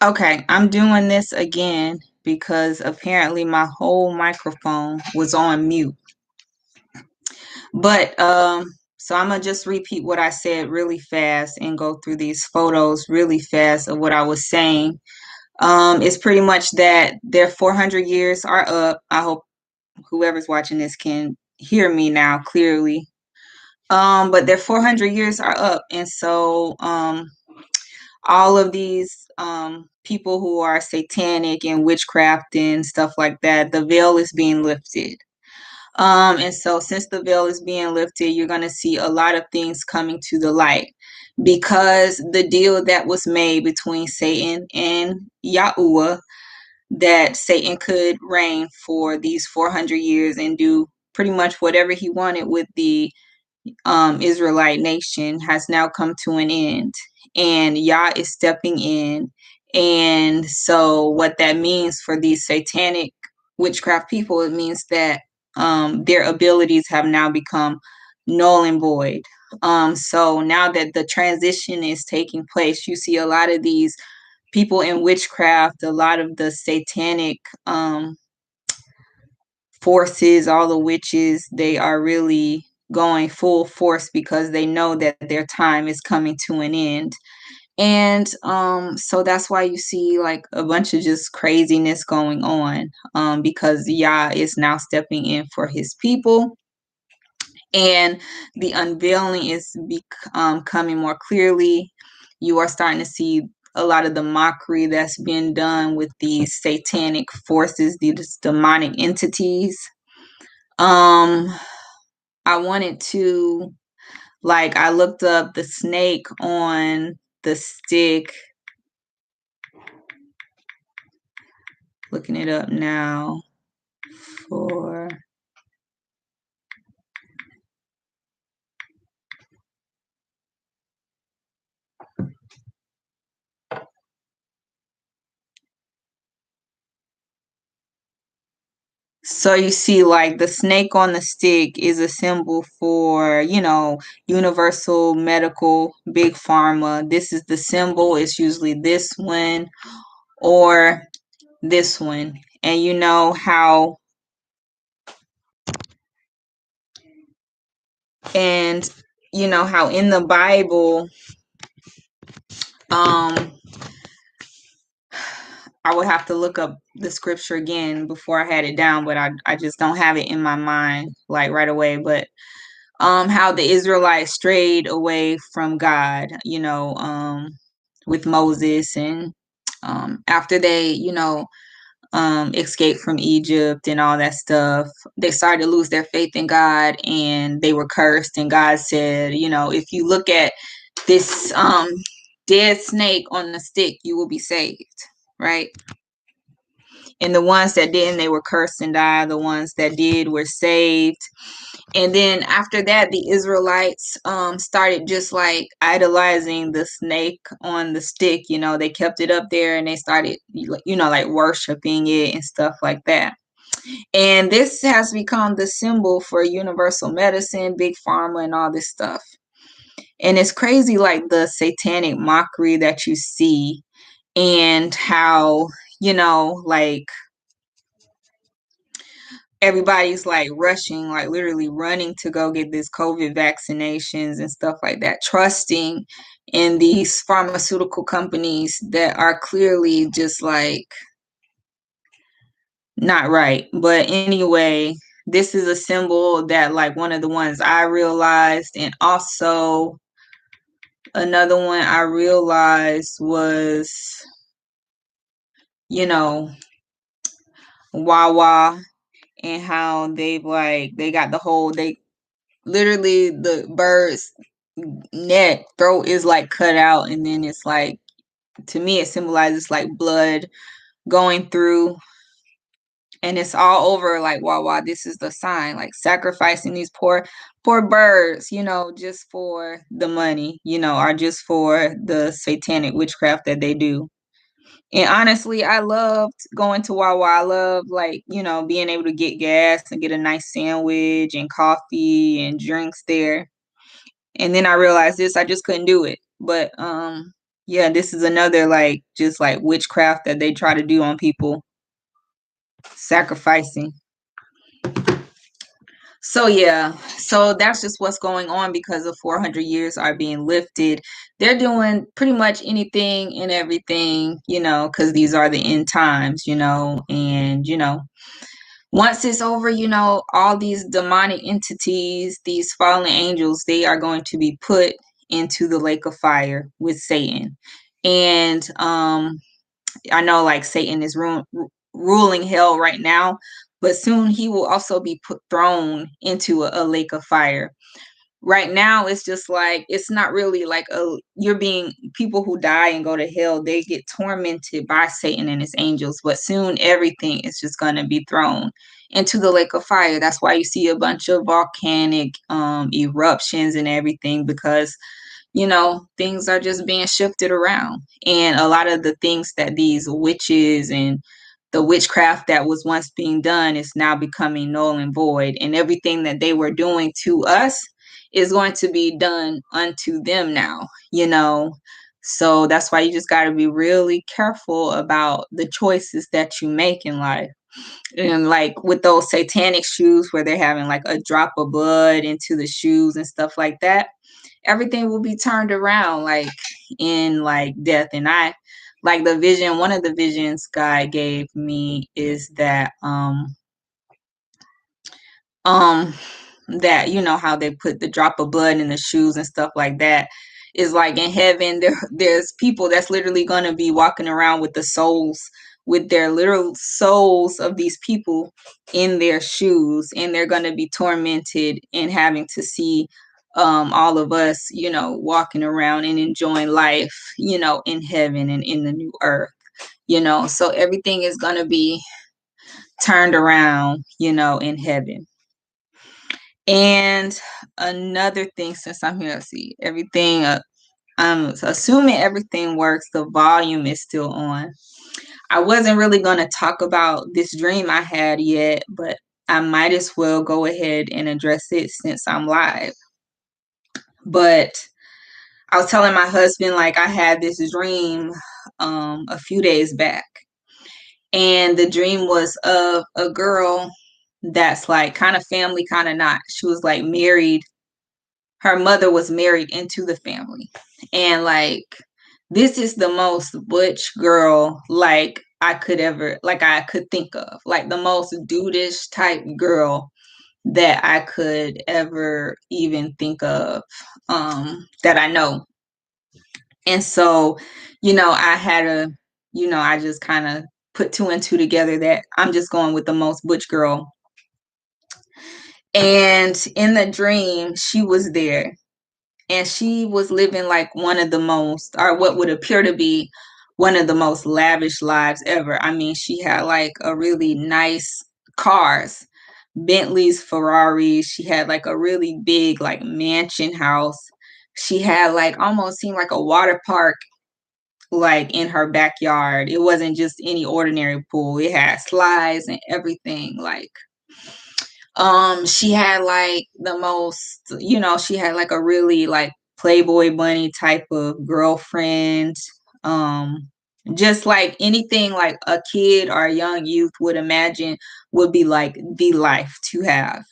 Okay, I'm doing this again because apparently my whole microphone was on mute. But so I'm gonna just repeat what I said really fast and go through these photos really fast of what I was saying. It's pretty much that their 400 years are up. I hope whoever's watching this can hear me now clearly. But their 400 years are up, and so all of these people who are satanic and witchcraft and stuff like that, the veil is being lifted. And so, since the veil is being lifted, you're going to see a lot of things coming to the light because the deal that was made between Satan and Yahuwah, that Satan could reign for these 400 years and do pretty much whatever he wanted with the Israelite nation, has now come to an end, and Yah is stepping in. And so, what that means for these satanic witchcraft people, it means that their abilities have now become null and void. So now that the transition is taking place, you see a lot of these people in witchcraft, a lot of the satanic forces, all the witches, they are really going full force because they know that their time is coming to an end. And so that's why you see like a bunch of just craziness going on, because Yah is now stepping in for his people, and the unveiling is coming more clearly. You are starting to see a lot of the mockery that's been done with these satanic forces, these demonic entities. um I wanted to, like, I looked up the snake on the stick, looking it up now for so you see, like, the snake on the stick is a symbol for, universal medical, big pharma. This is the symbol. It's usually this one or this one. And you know how, and in the Bible, um I would have to look up the scripture again before I had it down, but I just don't have it in my mind like right away. But how the Israelites strayed away from God, with Moses, and after they, escaped from Egypt and all that stuff, they started to lose their faith in God, and they were cursed. And God said, if you look at this dead snake on the stick, you will be saved, right? And the ones that didn't, they were cursed and died. The ones that did were saved. And then after that, the Israelites started just like idolizing the snake on the stick. They kept it up there and they started, like worshiping it and stuff like that. And this has become the symbol for universal medicine, big pharma, and all this stuff. And it's crazy, like the satanic mockery that you see, and how, like, everybody's like rushing, like literally running to go get this COVID vaccinations and stuff like that, trusting in these pharmaceutical companies that are clearly just like not right. But anyway, this is a symbol that, like, one of the ones I realized, and also another one I realized was, you know, Wawa, and how they got the whole, they literally, the bird's neck throat is like cut out, and then it's like, to me it symbolizes like blood going through, and it's all over like, wow, this is the sign, like sacrificing these poor birds, just for the money, or just for the satanic witchcraft that they do. And honestly, I loved going to Wawa. I love, like, being able to get gas and get a nice sandwich and coffee and drinks there. And then I realized this, I just couldn't do it. But Yeah, this is another like just like witchcraft that they try to do on people, sacrificing. So yeah, so that's just what's going on because the 400 years are being lifted. They're doing pretty much anything and everything, because these are the end times, and once it's over, all these demonic entities, these fallen angels, they are going to be put into the lake of fire with Satan. And I know like Satan is ruling hell right now, but soon he will also be thrown into a lake of fire. Right now, it's just like it's not really like you're being people who die and go to hell. They get tormented by Satan and his angels, but soon everything is just going to be thrown into the lake of fire. That's why you see a bunch of volcanic eruptions and everything because things are just being shifted around. And a lot of the things that these witches and the witchcraft that was once being done is now becoming null and void. And everything that they were doing to us is going to be done unto them now. So that's why you just got to be really careful about the choices that you make in life. And like with those satanic shoes where they're having like a drop of blood into the shoes and stuff like that, everything will be turned around like in like death. And I like the vision, one of the visions God gave me is um that how they put the drop of blood in the shoes and stuff like that is like in heaven there's people that's literally going to be walking around with the souls, with their literal souls of these people in their shoes, and they're going to be tormented and having to see all of us walking around and enjoying life in heaven and in the new earth. So everything is going to be turned around in heaven. And another thing, since I'm here, see everything, I'm assuming everything works. The volume is still on. I wasn't really going to talk about this dream I had yet, but I might as well go ahead and address it since I'm live. But I was telling my husband, like, I had this dream a few days back. And the dream was of a girl that's like kind of family, kind of not. She was like married. Her mother was married into the family. And like, this is the most butch girl like I could think of. Like the most dudeish type girl that I could ever even think of, that I know. And so, I had I just kind of put two and two together that I'm just going with the most butch girl. And in the dream, she was there and she was living like one of the most, or what would appear to be one of the most lavish lives ever. I mean, she had like a really nice cars, Bentleys, Ferraris. She had like a really big like mansion house. She had like almost seemed like a water park like in her backyard. It wasn't just any ordinary pool. It had slides and everything. Like she had like the most, she had like a really like Playboy bunny type of girlfriend. Um just like anything like a kid or a young youth would imagine would be like the life to have.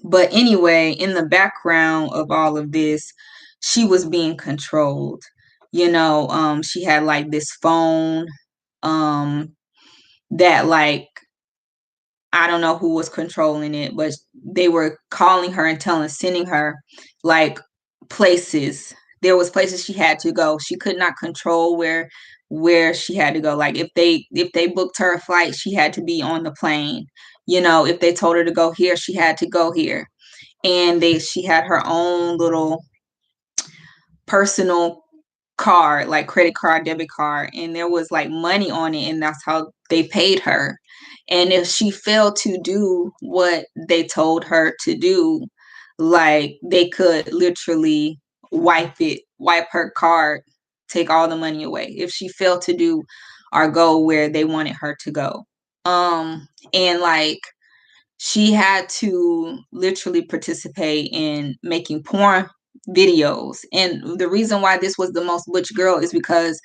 But anyway, in the background of all of this, she was being controlled. She had like this phone um that like I don't know who was controlling it, but they were calling her and sending her like places. There was places she had to go. She could not control where she had to go. Like if they booked her a flight, she had to be on the plane. If they told her to go here, she had to go here. And she had her own little personal card, like credit card, debit card, and there was like money on it, and that's how they paid her. And if she failed to do what they told her to do, like they could literally wipe her card, take all the money away if she failed to do or go where they wanted her to go. And like she had to literally participate in making porn videos. And the reason why this was the most butch girl is because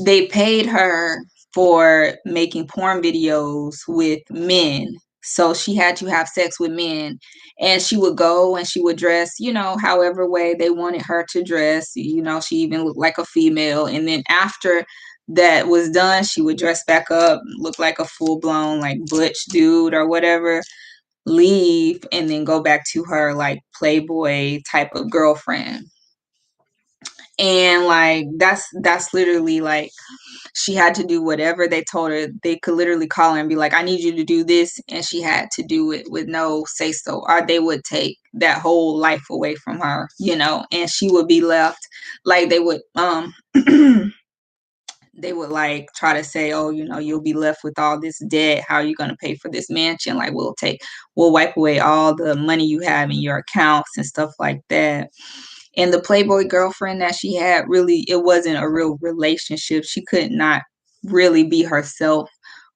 they paid her for making porn videos with men. So she had to have sex with men. And she would go and she would dress, however way they wanted her to dress. She even looked like a female. And then after that was done, she would dress back up, look like a full blown, like, butch dude or whatever, leave, and then go back to her, like, Playboy type of girlfriend. And like that's literally like she had to do whatever they told her. They could literally call her and be like, I need you to do this. And she had to do it with no say so, or they would take that whole life away from her, and she would be left like they would, they would like try to say, oh, you'll be left with all this debt. How are you going to pay for this mansion? Like, we'll wipe away all the money you have in your accounts and stuff like that. And the Playboy girlfriend that she had, really, it wasn't a real relationship. She could not really be herself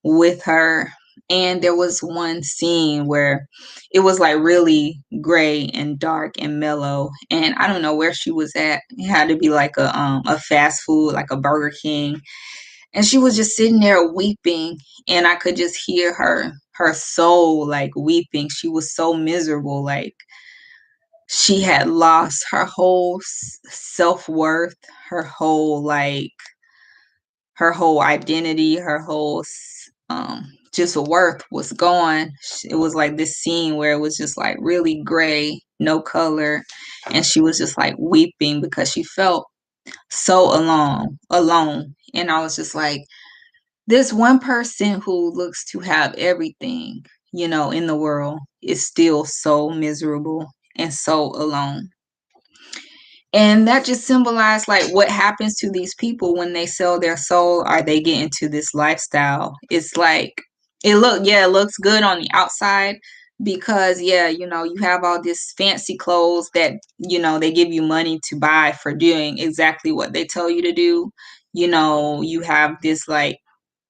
with her. And there was one scene where it was like really gray and dark and mellow. And I don't know where she was at. It had to be like a fast food, like a Burger King. And she was just sitting there weeping. And I could just hear her soul like weeping. She was so miserable. Like, she had lost her whole self-worth, her whole her whole identity, her whole just worth was gone. It was like this scene where it was just like really gray, no color, and she was just like weeping because she felt so alone. And I was just like, this one person who looks to have everything, in the world is still so miserable and so alone. And that just symbolized like what happens to these people when they sell their soul or they get into this lifestyle. It's like it looks good on the outside because you have all this fancy clothes that they give you money to buy for doing exactly what they tell you to do. You have this like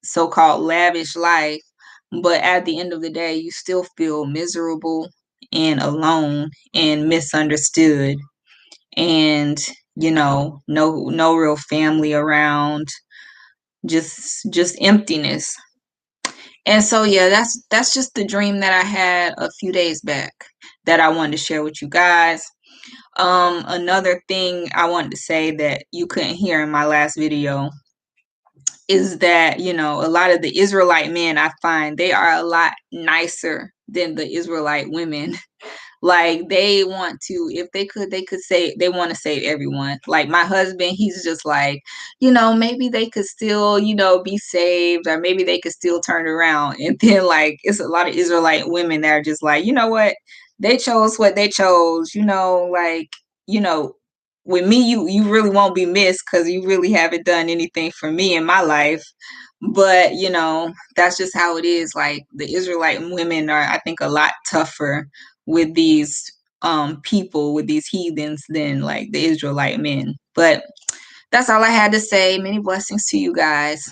so-called lavish life, but at the end of the day you still feel miserable and alone and misunderstood, and no real family around, just emptiness. And so yeah, that's just the dream that I had a few days back that I wanted to share with you guys. Another thing I wanted to say that you couldn't hear in my last video is that a lot of the Israelite men, I find they are a lot nicer than the Israelite women. Like, they want to, if they could say they want to save everyone. Like my husband, he's just like, maybe they could still, be saved, or maybe they could still turn around. And then like it's a lot of Israelite women that are just like, you know what? They chose what they chose, like, you know, with me, you really won't be missed because you really haven't done anything for me in my life. But that's just how it is. Like, the Israelite women are, I think, a lot tougher with these people, with these heathens, than like the Israelite men. But that's all I had to say. Many blessings to you guys.